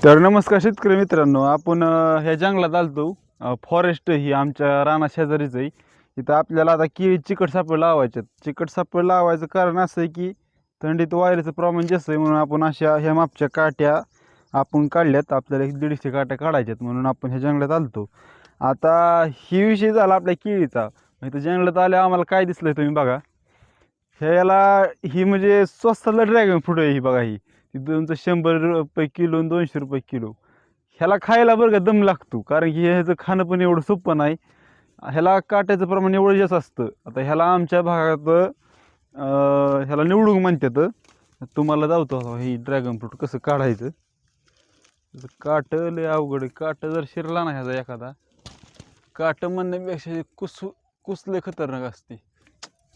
तर नमस्कार शेतकरी मित्रांनो, आपण ह्या जंगलात आलतो. फॉरेस्ट ही आमच्या राना शेजारीच आहे. इथं आपल्याला आता केळी चिकट सापड लावायच्यात. चिकट सापड लावायचं कारण असं आहे की थंडीत वायरचं प्रमाण जास्त आहे, म्हणून आपण अशा ह्या मापच्या काट्या आपण काढल्यात. आपल्याला 150 काट्या काढायच्यात म्हणून आपण ह्या जंगलात आलतो. आता ही विषय झाला आपल्या केळीचा. इथं जंगलात आल्या आम्हाला काय दिसलंय तुम्ही बघा. ह्याला ही म्हणजे स्वस्तातला ड्रॅगन फ्रूट आहे ही बघा. ही तुमचं 100 रुपये किलो आणि 200 रुपये किलो. ह्याला खायला बरं का दम लागतो, कारण की ह्याचं खाणं पण एवढं सोपं नाही. ह्याला काट्याचं प्रमाण एवढं जास्त असतं. आता ह्याला आमच्या भागात ह्याला निवडून म्हणतात. तुम्हाला जाऊतो ही ड्रॅगन फ्रूट कसं काढायचं. काटं लय अवघड आहे. काटं जर शिरला ना ह्याचा एखादा, काटं म्हणण्यापेक्षा कुसले खतरनाक असते.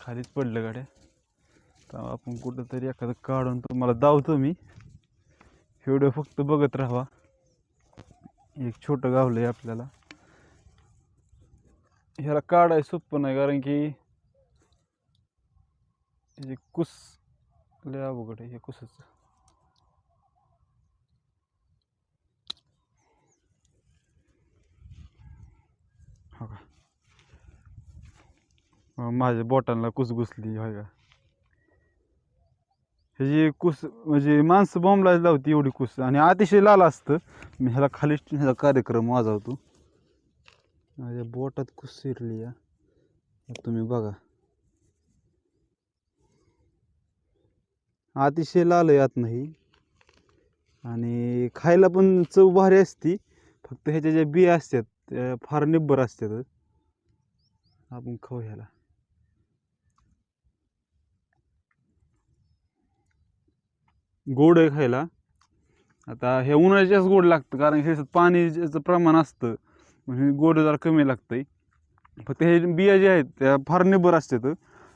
खालीच पडलं गाड्या. तर आपण कुठंतरी एखादं काढून तुम्हाला दावतो मी. व्हिडिओ फक्त बघत राहा. एक छोटं गावलं आहे आपल्याला. ह्याला काढाय सोपं नाही, कारण की हे कुस लय अवघड आहे हे कुसाचं. हो का, माझ्या बोटांना कुस घुसली होय का. ह्याची कुस म्हणजे माणसं बॉम्बला लावती एवढी कुस, आणि अतिशय लाल असतं. मी ह्याला खाली ह्याचा कार्यक्रम वाजवतो. माझ्या बोटात कुस शिरली या, तुम्ही बघा. अतिशय लाल आहे आत नाही, आणि खायला पण चव भारी असती. फक्त ह्याच्या ज्या बिया असतात त्या फार निब्बर असतात. आपण खाऊ ह्याला. गोड आहे खायला. आता हे उन्हाळ्याच्याच गोड लागतं, कारण हे पाणीचं प्रमाण असतं म्हणजे गोड जरा कमी लागतंय. फक्त हे बिया जे आहेत त्या फार निब्बर असतात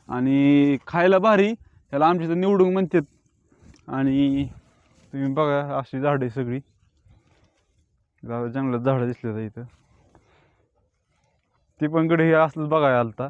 आणि खायला भारी. ह्याला आमच्या इथं निवडून म्हणतात. आणि तुम्ही बघा अशी झाडं आहे सगळी. जंगलात झाडं दिसले इथं. ती पण कडे हे असलं बघायला आलता.